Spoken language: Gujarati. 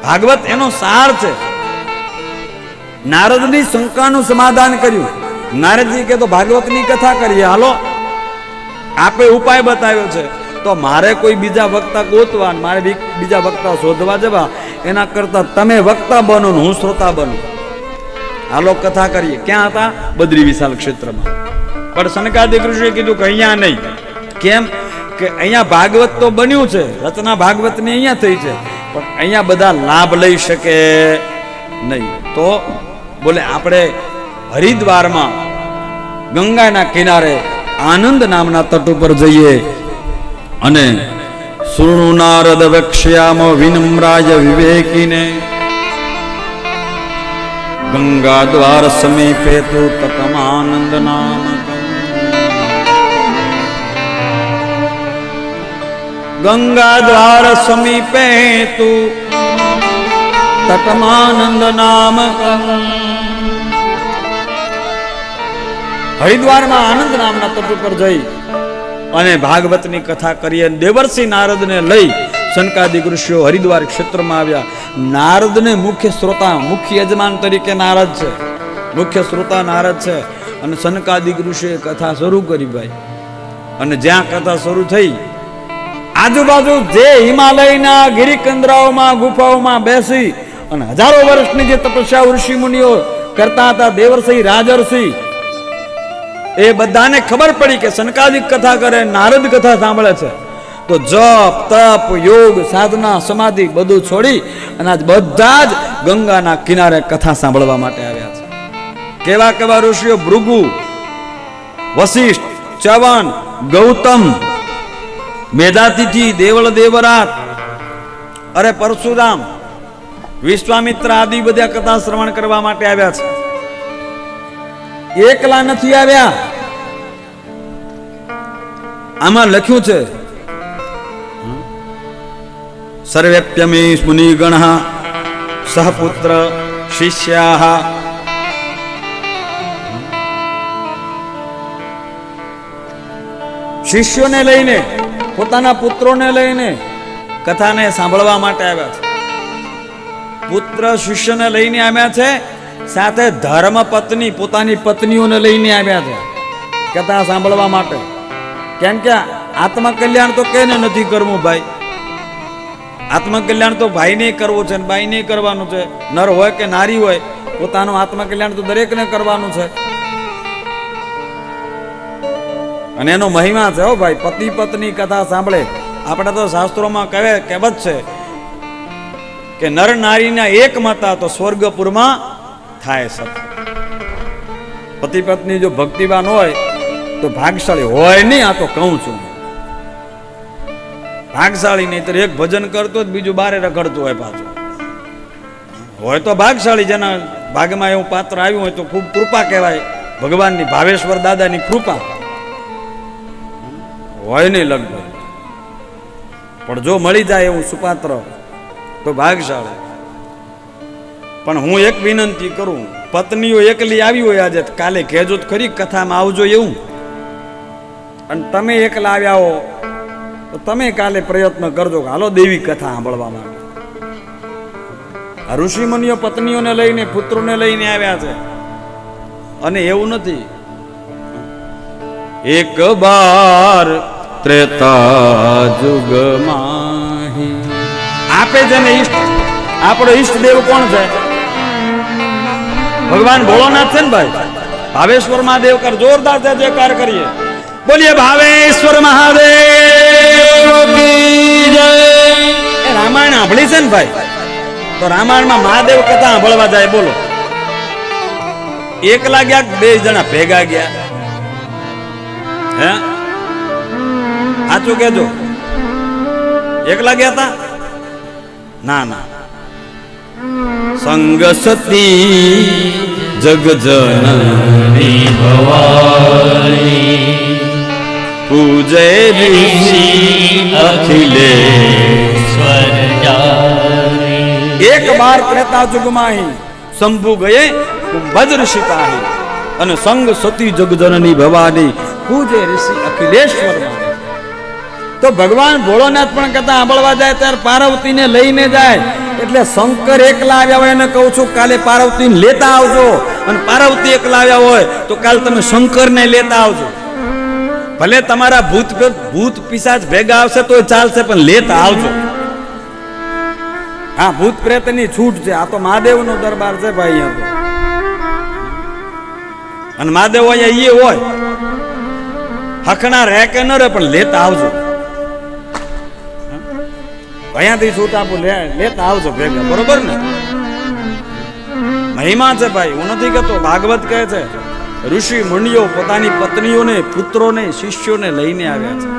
ભાગવત એનો સાર છે. નારદની શંકાનું સમાધાન કર્યું. નારદજી કે તો ભાગવતની કથા કરીએ, હાલો આપે ઉપાય બતાવ્યો છે, તો મારે કોઈ બીજા વક્તા ગોતવા, મારે બીજા વક્તા શોધવા જવા, એના કરતા તમે વક્તા બનો ને હું શ્રોતા બનું. હાલો કથા કરીએ. ક્યાં હતા? બદ્રી વિશાલ ક્ષેત્રમાં. પણ સનકાદિક ઋષિએ કીધું કે અહીંયા નહીં. કેમ કે અહીંયા ભાગવત તો બન્યું છે, રચના ભાગવતની અહીંયા થઈ છે, પણ અહીંયા બધા લાભ લઈ શકે નહીં. તો બોલે આપણે હરિદ્વારમાં ગંગાના કિનારે આનંદ નામના તટ ઉપર જઈએ અને શૃણુ નારદ વક્ષ્યામ વિનમ્રાય વિવેકીને ગંગા દ્વાર સમીપે તુ તતમાનંદ નામ. ગંગા દ્વાર સમીપે તુ તતમાનંદ નામ. હરિદ્વારમાં આનંદ નામના તટ ઉપર જઈ અને ભાગવતની કથા કરીએ. દેવર્ષિ નારદને લઈ સનકાદિક ઋષિઓ હરિદ્વાર ક્ષેત્રમાં આવ્યા. નારદને મુખ્ય શ્રોતા, મુખ્ય યજમાન તરીકે નારદ છે, મુખ્ય શ્રોતા નારદ છે. અને સનકાદિક ઋષિએ કથા શરૂ કરી ભાઈ. અને જ્યાં કથા શરૂ થઈ, આજુબાજુ જે હિમાલયના ગિરિકંદરાઓમાં ગુફાઓમાં બેસી અને હજારો વર્ષની જે તપસ્યા ઋષિ મુનિઓ કરતા હતા, દેવર્ષિ રાજર્ષિ, એ બધાને ખબર પડી કે સનકાદિક કથા કરે, નારદ કથા સાંભળે છે, તો જપ તપ યોગ સાધના સમાધિ બધું છોડી અને આજ બધા જ ગંગાના કિનારે કથા સાંભળવા માટે આવ્યા છે. કેવા કેવા ઋષિઓ? ભૃગુ, વશિષ્ઠ, ચ્યવન, ગૌતમ, મેધાતિથિ, દેવળ દેવરાત, અરે પરશુરામ, વિશ્વામિત્ર આદિ બધા કથા શ્રવણ કરવા માટે આવ્યા છે. એકલા નથી આવ્યા. આમાં લખ્યું છે સર્વેપ્યમે મુનિગણઃ સહપુત્ર શિષ્યાઃ. શિષ્યોને લઈને, પોતાના પુત્રોને લઈને કથાને સાંભળવા માટે આવ્યા છે. પુત્ર શિષ્યને લઈને આવ્યા છે, સાથે ધર્મ પત્ની પોતાની પત્નીઓને લઈને આવ્યા છે કથા સાંભળવા માટે. કેમ કે આત્મકલ્યાણ તો કેને નથી કરવું ભાઈ? આત્મકલ્યાણ તો ભાઈને કરવું છે ને બાઈને કરવાનું છે. નર હોય કે નારી હોય, પોતાનું આત્મકલ્યાણ તો દરેકને કરવાનું છે. અને એનો મહિમા છે હો ભાઈ. પતિ પત્ની કથા સાંભળે. આપણે તો શાસ્ત્રોમાં કહેવત છે કે નર નારીના એક મતા તો સ્વર્ગપુરમાં થાય સત. પતિ પત્ની જો ભક્તિવાન હોય તો ભાગશાળી હોય નહીં. આ તો કહું છું, ભાગશાળી નહીં તો એક ભજન કરતો જ બીજું બારે રખડતું હોય. પાછું હોય તો ભાગશાળી, જેના ભાગમાં એવું પાત્ર આવ્યું હોય તો ખૂબ કૃપા કહેવાય. ભગવાનની, ભાવેશ્વર દાદાની કૃપા હોય નહીં લગભગ. પણ જો મળી જાય એવું સુપાત્ર તો ભાગશાળી. પણ હું એક વિનંતી કરું, પત્નીઓ એકલી આવી હોય આજે, કાલે કહેજો તો ખરી કથામાં આવજો એવું. અને તમે એકલા આવ્યા હો તો તમે કાલે પ્રયત્ન કરજો કે હાલો દેવી કથા સાંભળવા માટે. ઋષિ મુનિઓ પત્નીઓને લઈને, પુત્રોને લઈને આવ્યા છે. અને એવું નથી એક બાર ત્રેતા જુગમાં આપે જેને ઈષ્ટ, આપણો ઈષ્ટ દેવ કોણ છે? ભગવાન ભોળોનાથ છે ને ભાઈ. ભાવેશ્વર મહાદેવ કર જોરદાર જયકાર કરીએ. બોલીએ ભાવેશ્વર મહાદેવ કી જય. એ રામાયણ સાંભળી છે ને ભાઈ, તો રામાયણમાં મહાદેવ કથા સાંભળવા જાય. બોલો, એકલા ગયા, બે જણા ભેગા ગયા? હે, સાચું કેજો, એકલા ગયા હતા? ના ના. સંગ સતી જગજનની ભવાની પૂજે ઋષિ અખિલેશ્વર જાની. એક બાર ત્રેતા જુગમાહી શંભુ ગયે કુંભજ ઋષિ પાહી. અને સંગ સતી જગજનની ભવાની પૂજે ઋષિ અખિલેશ્વર. તો ભગવાન ભોળોનાથ પણ કથા સાંભળવા જાય ત્યારે પાર્વતીને લઈને જાય. એટલે શંકર એકલા આવ્યા હોય એને કહું છું કાલે પાર્વતીને લેતા આવજો, અને પાર્વતી એકલા આવ્યા હોય તો કાલે તમે શંકરને લેતા આવજો. ભલે તમારા ભૂત પિશાચ ભેગા આવશે તો ચાલશે, પણ લેતા આવજો. હા, ભૂત પ્રેતની છૂટ છે. આ તો મહાદેવનો દરબાર છે ભાઈ અહીંયા તો. અને મહાદેવ અહીંયા એ હોય હકણા રહે કે ન રહે, પણ લેતા આવજો. અહીંયાથી છૂટ આપો, લેતા આવજો ભેગા, બરોબર ને? મહિમા છે ભાઈ, હું નથી કહેતો. ભાગવત કહે છે ઋષિ મુનિઓ પોતાની પત્નીઓને, પુત્રોને, શિષ્યોને લઈને આવ્યા છે.